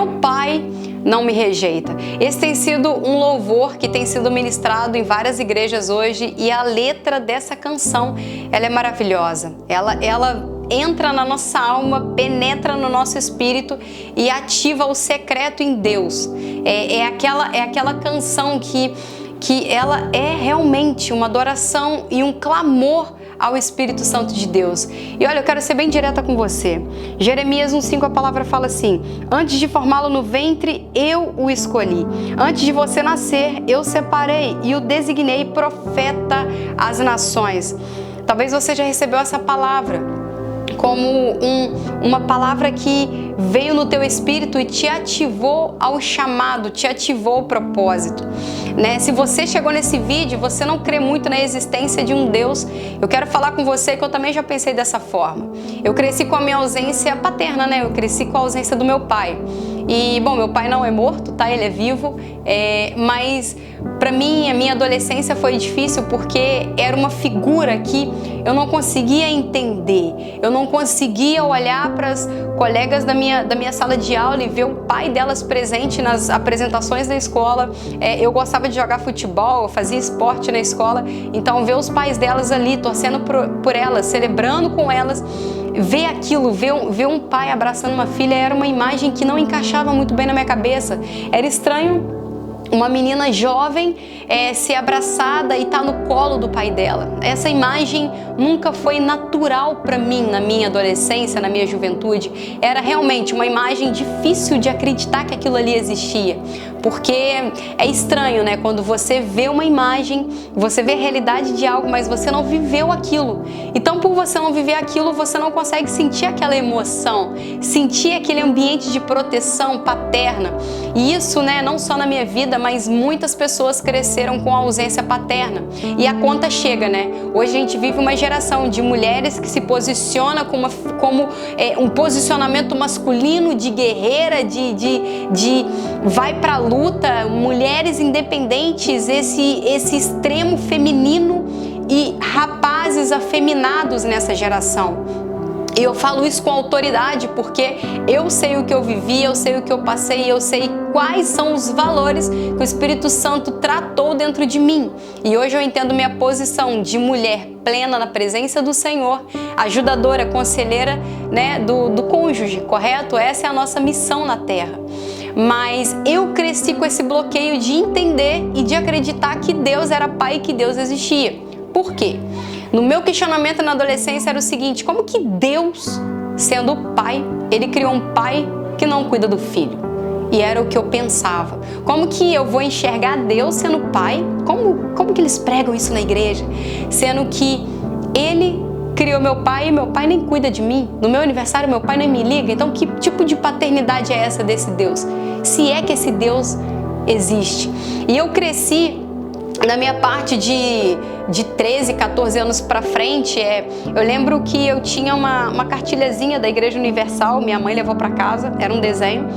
meu pai não me rejeita. Esse tem sido um louvor que tem sido ministrado em várias igrejas hoje, e a letra dessa canção, ela é maravilhosa. Ela entra na nossa alma, penetra no nosso espírito e ativa o secreto em Deus. É aquela canção que ela é realmente uma adoração e um clamor ao Espírito Santo de Deus. E olha, eu quero ser bem direta com você. Jeremias 1:5, a palavra fala assim: antes de formá-lo no ventre, eu o escolhi. Antes de você nascer, eu separei e o designei profeta às nações. Talvez você já recebeu essa palavra como uma palavra que veio no teu espírito e te ativou ao chamado, te ativou ao propósito, né? Se você chegou nesse vídeo, você não crê muito na existência de um Deus, eu quero falar com você que eu também já pensei dessa forma. Eu cresci com a minha ausência paterna, né? Eu cresci com a ausência do meu pai. E, bom, meu pai não é morto, tá? Ele é vivo, mas para mim, a minha adolescência foi difícil porque era uma figura que eu não conseguia entender. Eu não conseguia olhar para as colegas da minha sala de aula e ver o pai delas presente nas apresentações da escola. Eu gostava de jogar futebol, eu fazia esporte na escola, então ver os pais delas ali, torcendo por elas, celebrando com elas, ver aquilo, ver um pai abraçando uma filha, era uma imagem que não encaixava muito bem na minha cabeça. Era estranho uma menina jovem ser abraçada e estar no colo do pai dela. Essa imagem nunca foi natural para mim na minha adolescência, na minha juventude. Era realmente uma imagem difícil de acreditar que aquilo ali existia. Porque é estranho, né? Quando você vê uma imagem, você vê a realidade de algo, mas você não viveu aquilo. Então, por você não viver aquilo, você não consegue sentir aquela emoção, sentir aquele ambiente de proteção paterna. E isso, né, não só na minha vida, mas muitas pessoas cresceram com a ausência paterna. E a conta chega, né? Hoje a gente vive uma geração de mulheres que se posiciona como um posicionamento masculino de guerreira, de vai pra luta, mulheres independentes, esse extremo feminino e rapazes afeminados nessa geração. E eu falo isso com autoridade porque eu sei o que eu vivi, eu sei o que eu passei, eu sei quais são os valores que o Espírito Santo tratou dentro de mim. E hoje eu entendo minha posição de mulher plena na presença do Senhor, ajudadora, conselheira, né, do cônjuge, correto? Essa é a nossa missão na terra. Mas eu cresci com esse bloqueio de entender e de acreditar que Deus era pai e que Deus existia. Por quê? No meu questionamento na adolescência era o seguinte: como que Deus, sendo pai, ele criou um pai que não cuida do filho? E era o que eu pensava. Como que eu vou enxergar Deus sendo pai? Como que eles pregam isso na igreja? Sendo que ele criou meu pai e meu pai nem cuida de mim. No meu aniversário, meu pai nem me liga. Então, que tipo de paternidade é essa desse Deus? Se é que esse Deus existe. E eu cresci na minha parte de 13, 14 anos pra frente, eu lembro que eu tinha uma cartilhazinha da Igreja Universal, minha mãe levou pra casa, era um desenho.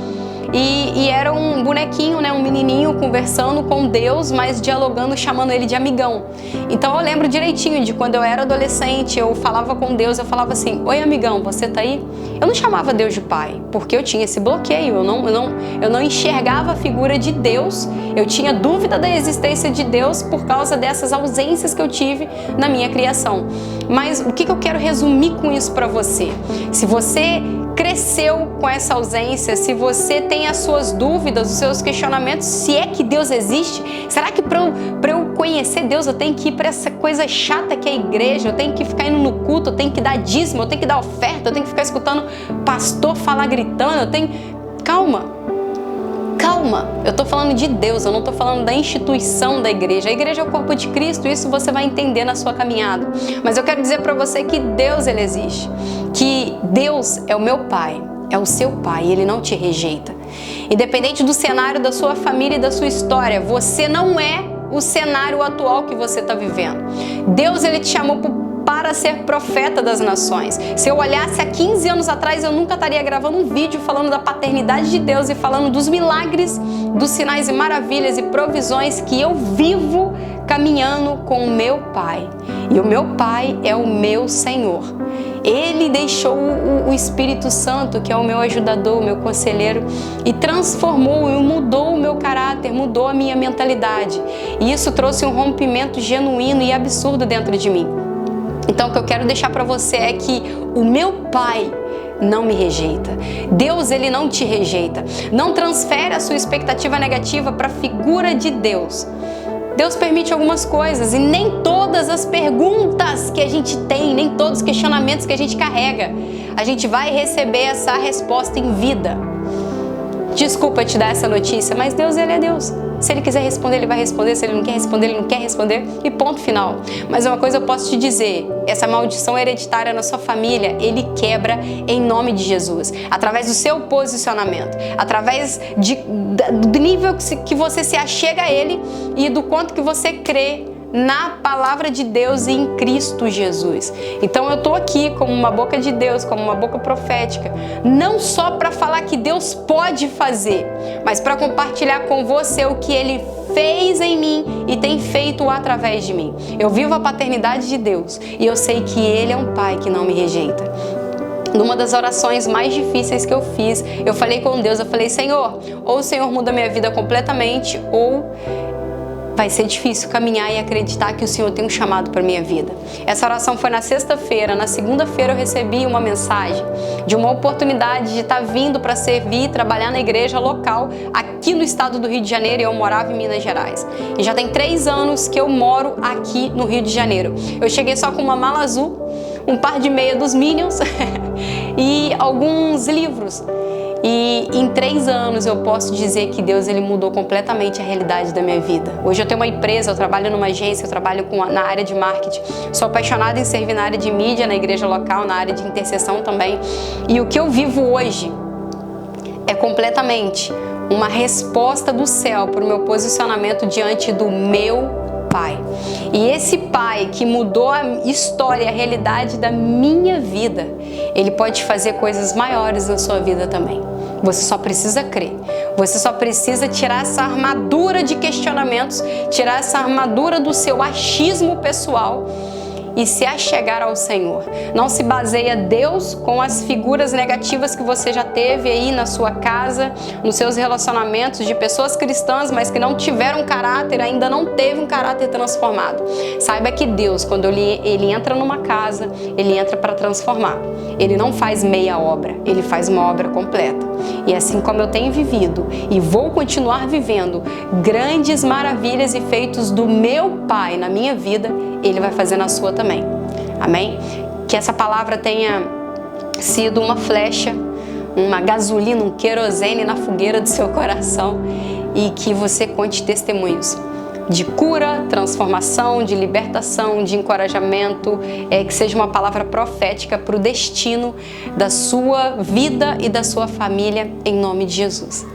E era um bonequinho, né, um menininho conversando com Deus, mas dialogando, chamando ele de amigão. Então eu lembro direitinho de quando eu era adolescente, eu falava com Deus, eu falava assim: oi amigão, você tá aí? Eu não chamava Deus de pai, porque eu tinha esse bloqueio, eu não enxergava a figura de Deus, eu tinha dúvida da existência de Deus por causa dessas ausências que eu tive na minha criação. Mas o que eu quero resumir com isso para você? Se você cresceu com essa ausência, se você tem as suas dúvidas, os seus questionamentos, se é que Deus existe, será que para eu conhecer Deus eu tenho que ir para essa coisa chata que é a igreja, eu tenho que ficar indo no culto, eu tenho que dar dízimo, eu tenho que dar oferta, eu tenho que ficar escutando pastor falar gritando, Calma, eu tô falando de Deus, eu não tô falando da instituição da igreja. A igreja é o corpo de Cristo, isso você vai entender na sua caminhada. Mas eu quero dizer para você que Deus, ele existe. Que Deus é o meu pai, é o seu pai, ele não te rejeita. Independente do cenário da sua família e da sua história, você não é o cenário atual que você está vivendo. Deus, ele te chamou para ser profeta das nações. Se eu olhasse há 15 anos atrás, eu nunca estaria gravando um vídeo falando da paternidade de Deus e falando dos milagres, dos sinais e maravilhas e provisões que eu vivo caminhando com o meu Pai. E o meu Pai é o meu Senhor. Ele deixou o Espírito Santo, que é o meu ajudador, o meu conselheiro, e transformou e mudou o meu caráter, mudou a minha mentalidade. E isso trouxe um rompimento genuíno e absurdo dentro de mim. Então, o que eu quero deixar para você é que o meu Pai não me rejeita. Deus, Ele não te rejeita. Não transfere a sua expectativa negativa para a figura de Deus. Deus permite algumas coisas e nem todas as perguntas que a gente tem, nem todos os questionamentos que a gente carrega, a gente vai receber essa resposta em vida. Desculpa te dar essa notícia, mas Deus, Ele é Deus. Se Ele quiser responder, Ele vai responder. Se Ele não quer responder, Ele não quer responder. E ponto final. Mas uma coisa eu posso te dizer, essa maldição hereditária na sua família, Ele quebra em nome de Jesus. Através do seu posicionamento. Através do nível que você se achega a Ele e do quanto que você crê na palavra de Deus e em Cristo Jesus. Então eu estou aqui como uma boca de Deus, como uma boca profética, não só para falar que Deus pode fazer, mas para compartilhar com você o que Ele fez em mim e tem feito através de mim. Eu vivo a paternidade de Deus e eu sei que Ele é um Pai que não me rejeita. Numa das orações mais difíceis que eu fiz, eu falei com Deus, eu falei, Senhor, ou o Senhor muda minha vida completamente, ou vai ser difícil caminhar e acreditar que o Senhor tem um chamado para minha vida. Essa oração foi na sexta-feira. Na segunda-feira eu recebi uma mensagem de uma oportunidade de estar vindo para servir e trabalhar na igreja local aqui no estado do Rio de Janeiro, e eu morava em Minas Gerais. E já tem 3 anos que eu moro aqui no Rio de Janeiro. Eu cheguei só com uma mala azul, um par de meia dos Minions e alguns livros. E em 3 anos eu posso dizer que Deus, Ele mudou completamente a realidade da minha vida. Hoje eu tenho uma empresa, eu trabalho numa agência, eu trabalho na área de marketing. Sou apaixonada em servir na área de mídia, na igreja local, na área de intercessão também. E o que eu vivo hoje é completamente uma resposta do céu para o meu posicionamento diante do meu Pai. E esse Pai que mudou a história, a realidade da minha vida, Ele pode fazer coisas maiores na sua vida também. Você só precisa crer. Você só precisa tirar essa armadura de questionamentos, tirar essa armadura do seu achismo pessoal e se achegar ao Senhor. Não se baseia Deus com as figuras negativas que você já teve aí na sua casa, nos seus relacionamentos de pessoas cristãs, mas que não tiveram caráter, ainda não teve um caráter transformado. Saiba que Deus, quando ele entra numa casa, Ele entra para transformar. Ele não faz meia obra, Ele faz uma obra completa. E assim como eu tenho vivido e vou continuar vivendo grandes maravilhas e feitos do meu Pai na minha vida, Ele vai fazer na sua também. Amém? Que essa palavra tenha sido uma flecha, uma gasolina, um querosene na fogueira do seu coração e que você conte testemunhos de cura, transformação, de libertação, de encorajamento, que seja uma palavra profética para o destino da sua vida e da sua família, em nome de Jesus.